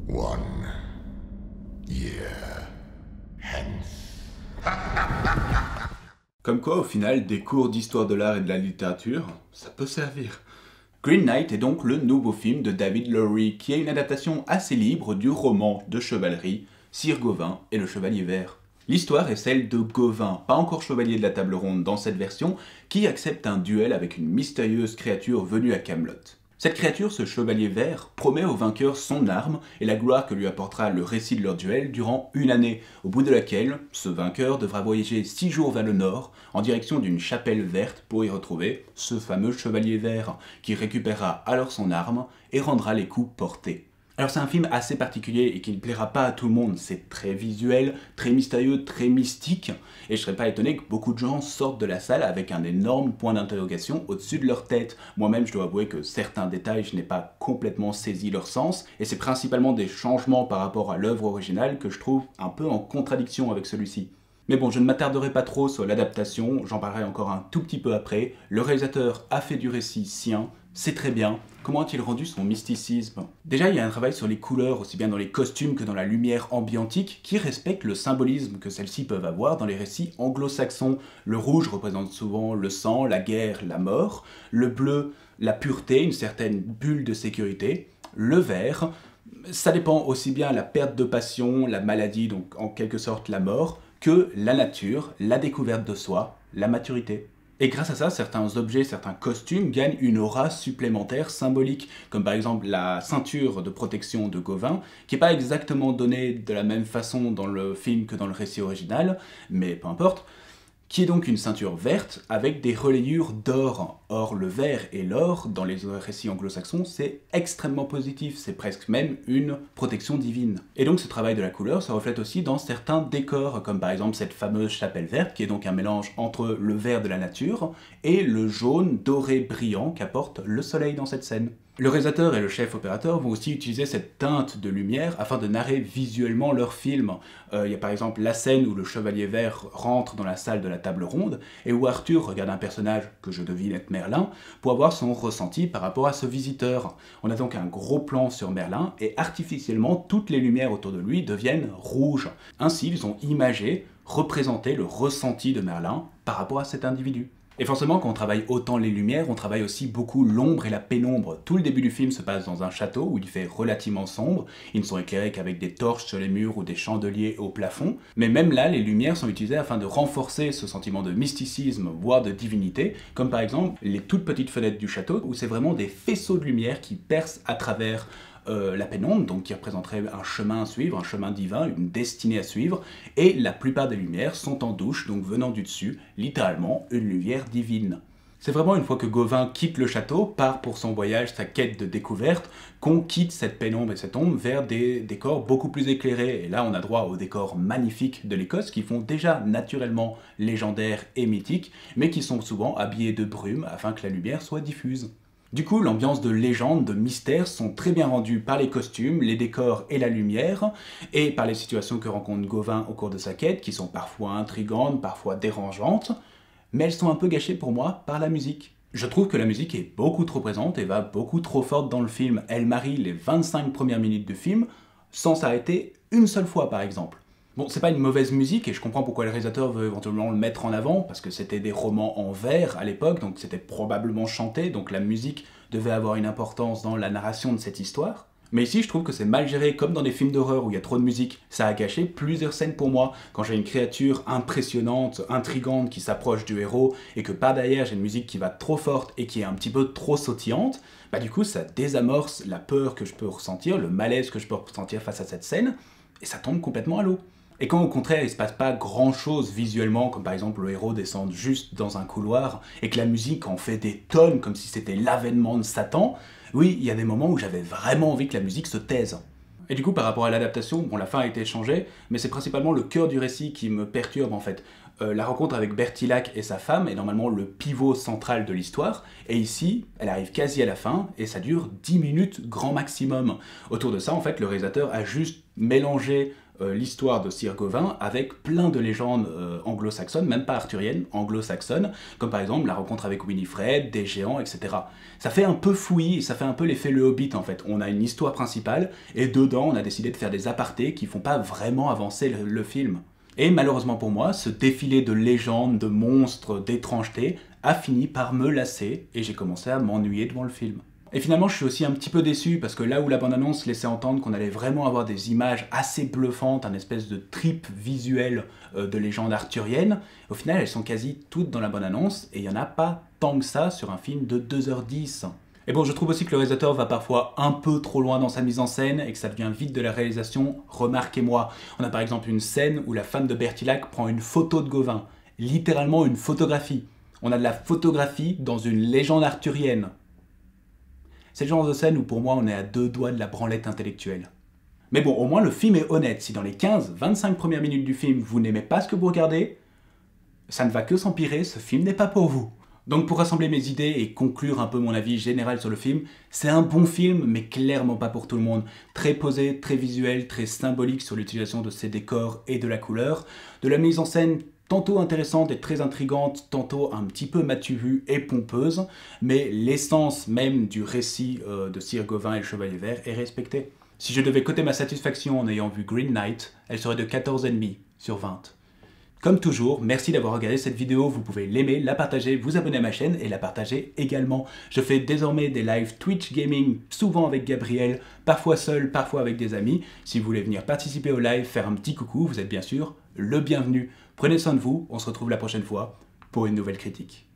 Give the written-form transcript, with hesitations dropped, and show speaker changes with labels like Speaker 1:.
Speaker 1: One year hence.
Speaker 2: Comme quoi, au final, des cours d'histoire de l'art et de la littérature, ça peut servir. Green Knight est donc le nouveau film de David Lowery, qui est une adaptation assez libre du roman de chevalerie Sir Gawain et le Chevalier Vert. L'histoire est celle de Gawain, pas encore chevalier de la table ronde dans cette version, qui accepte un duel avec une mystérieuse créature venue à Camelot. Cette créature, ce chevalier vert, promet au vainqueur son arme et la gloire que lui apportera le récit de leur duel durant une année, au bout de laquelle ce vainqueur devra voyager 6 jours vers le nord, en direction d'une chapelle verte pour y retrouver ce fameux chevalier vert, qui récupérera alors son arme et rendra les coups portés. Alors c'est un film assez particulier et qui ne plaira pas à tout le monde, c'est très visuel, très mystérieux, très mystique, et je serais pas étonné que beaucoup de gens sortent de la salle avec un énorme point d'interrogation au-dessus de leur tête. Moi-même je dois avouer que certains détails je n'ai pas complètement saisi leur sens, et c'est principalement des changements par rapport à l'œuvre originale que je trouve un peu en contradiction avec celui-ci. Mais bon, je ne m'attarderai pas trop sur l'adaptation, j'en parlerai encore un tout petit peu après. Le réalisateur a fait du récit sien, c'est très bien. Comment a-t-il rendu son mysticisme? Déjà, il y a un travail sur les couleurs, aussi bien dans les costumes que dans la lumière ambiantique, qui respecte le symbolisme que celles-ci peuvent avoir dans les récits anglo-saxons. Le rouge représente souvent le sang, la guerre, la mort. Le bleu, la pureté, une certaine bulle de sécurité. Le vert, ça dépend aussi bien la perte de passion, la maladie, donc en quelque sorte la mort, que la nature, la découverte de soi, la maturité. Et grâce à ça, certains objets, certains costumes gagnent une aura supplémentaire symbolique, comme par exemple la ceinture de protection de Gawain, qui n'est pas exactement donnée de la même façon dans le film que dans le récit original, mais peu importe, qui est donc une ceinture verte avec des relayures d'or. Or, le vert et l'or, dans les récits anglo-saxons, c'est extrêmement positif, c'est presque même une protection divine. Et donc ce travail de la couleur se reflète aussi dans certains décors, comme par exemple cette fameuse chapelle verte, qui est donc un mélange entre le vert de la nature et le jaune doré brillant qu'apporte le soleil dans cette scène. Le réalisateur et le chef opérateur vont aussi utiliser cette teinte de lumière afin de narrer visuellement leur film. Il y a par exemple la scène où le chevalier vert rentre dans la salle de la table ronde et où Arthur regarde un personnage que je devine être Merlin pour avoir son ressenti par rapport à ce visiteur. On a donc un gros plan sur Merlin et artificiellement toutes les lumières autour de lui deviennent rouges. Ainsi ils ont imagé, représenté le ressenti de Merlin par rapport à cet individu. Et forcément, quand on travaille autant les lumières, on travaille aussi beaucoup l'ombre et la pénombre. Tout le début du film se passe dans un château où il fait relativement sombre. Ils ne sont éclairés qu'avec des torches sur les murs ou des chandeliers au plafond. Mais même là, les lumières sont utilisées afin de renforcer ce sentiment de mysticisme, voire de divinité, comme par exemple les toutes petites fenêtres du château, où c'est vraiment des faisceaux de lumière qui percent à travers la pénombre, donc qui représenterait un chemin à suivre, un chemin divin, une destinée à suivre, et la plupart des lumières sont en douche, donc venant du dessus, littéralement une lumière divine. C'est vraiment une fois que Gawain quitte le château, part pour son voyage, sa quête de découverte, qu'on quitte cette pénombre et cette ombre vers des décors beaucoup plus éclairés. Et là, on a droit aux décors magnifiques de l'Écosse qui font déjà naturellement légendaires et mythiques, mais qui sont souvent habillés de brume afin que la lumière soit diffuse. Du coup, l'ambiance de légende, de mystère sont très bien rendues par les costumes, les décors et la lumière, et par les situations que rencontre Gawain au cours de sa quête, qui sont parfois intrigantes, parfois dérangeantes, mais elles sont un peu gâchées pour moi par la musique. Je trouve que la musique est beaucoup trop présente et va beaucoup trop forte dans le film. Elle marie les 25 premières minutes du film sans s'arrêter une seule fois par exemple. Bon, c'est pas une mauvaise musique et je comprends pourquoi le réalisateur veut éventuellement le mettre en avant, parce que c'était des romans en vers à l'époque, donc c'était probablement chanté, donc la musique devait avoir une importance dans la narration de cette histoire. Mais ici, je trouve que c'est mal géré, comme dans des films d'horreur où il y a trop de musique. Ça a gâché plusieurs scènes pour moi. Quand j'ai une créature impressionnante, intrigante qui s'approche du héros, et que par derrière j'ai une musique qui va trop forte et qui est un petit peu trop sautillante, bah du coup ça désamorce la peur que je peux ressentir, le malaise que je peux ressentir face à cette scène, et ça tombe complètement à l'eau. Et quand au contraire il se passe pas grand chose visuellement, comme par exemple le héros descend juste dans un couloir et que la musique en fait des tonnes comme si c'était l'avènement de Satan, oui, il y a des moments où j'avais vraiment envie que la musique se taise. Et du coup, par rapport à l'adaptation, bon, la fin a été changée, mais c'est principalement le cœur du récit qui me perturbe en fait. La rencontre avec Bertilac et sa femme est normalement le pivot central de l'histoire, et ici, elle arrive quasi à la fin, et ça dure 10 minutes grand maximum. Autour de ça, en fait, le réalisateur a juste mélangé l'histoire de Sir Gawain avec plein de légendes anglo-saxonnes, même pas arthuriennes, anglo-saxonnes, comme par exemple la rencontre avec Winifred, des géants, etc. Ça fait un peu fouillis, ça fait un peu l'effet Le Hobbit en fait. On a une histoire principale, et dedans on a décidé de faire des apartés qui font pas vraiment avancer le film. Et malheureusement pour moi, ce défilé de légendes, de monstres, d'étrangetés a fini par me lasser, et j'ai commencé à m'ennuyer devant le film. Et finalement, je suis aussi un petit peu déçu, parce que là où la bande-annonce laissait entendre qu'on allait vraiment avoir des images assez bluffantes, un espèce de trip visuel de légendes arthuriennes, au final, elles sont quasi toutes dans la bande-annonce, et il n'y en a pas tant que ça sur un film de 2h10. Et bon, je trouve aussi que le réalisateur va parfois un peu trop loin dans sa mise en scène, et que ça devient vite de la réalisation, remarquez-moi. On a par exemple une scène où la femme de Bertilac prend une photo de Gawain, littéralement une photographie. On a de la photographie dans une légende arthurienne. C'est le genre de scène où pour moi on est à 2 doigts de la branlette intellectuelle. Mais bon, au moins le film est honnête. Si dans les 15-25 premières minutes du film vous n'aimez pas ce que vous regardez, ça ne va que s'empirer, ce film n'est pas pour vous. Donc pour rassembler mes idées et conclure un peu mon avis général sur le film, c'est un bon film, mais clairement pas pour tout le monde. Très posé, très visuel, très symbolique sur l'utilisation de ses décors et de la couleur, de la mise en scène tantôt intéressante et très intrigante, tantôt un petit peu matu vu et pompeuse, mais l'essence même du récit de Sir Gawain et le Chevalier Vert est respectée. Si je devais coter ma satisfaction en ayant vu Green Knight, elle serait de 14,5 sur 20. Comme toujours, merci d'avoir regardé cette vidéo, vous pouvez l'aimer, la partager, vous abonner à ma chaîne et la partager également. Je fais désormais des lives Twitch Gaming, souvent avec Gabriel, parfois seul, parfois avec des amis. Si vous voulez venir participer au live, faire un petit coucou, vous êtes bien sûr le bienvenu. Prenez soin de vous, on se retrouve la prochaine fois pour une nouvelle critique.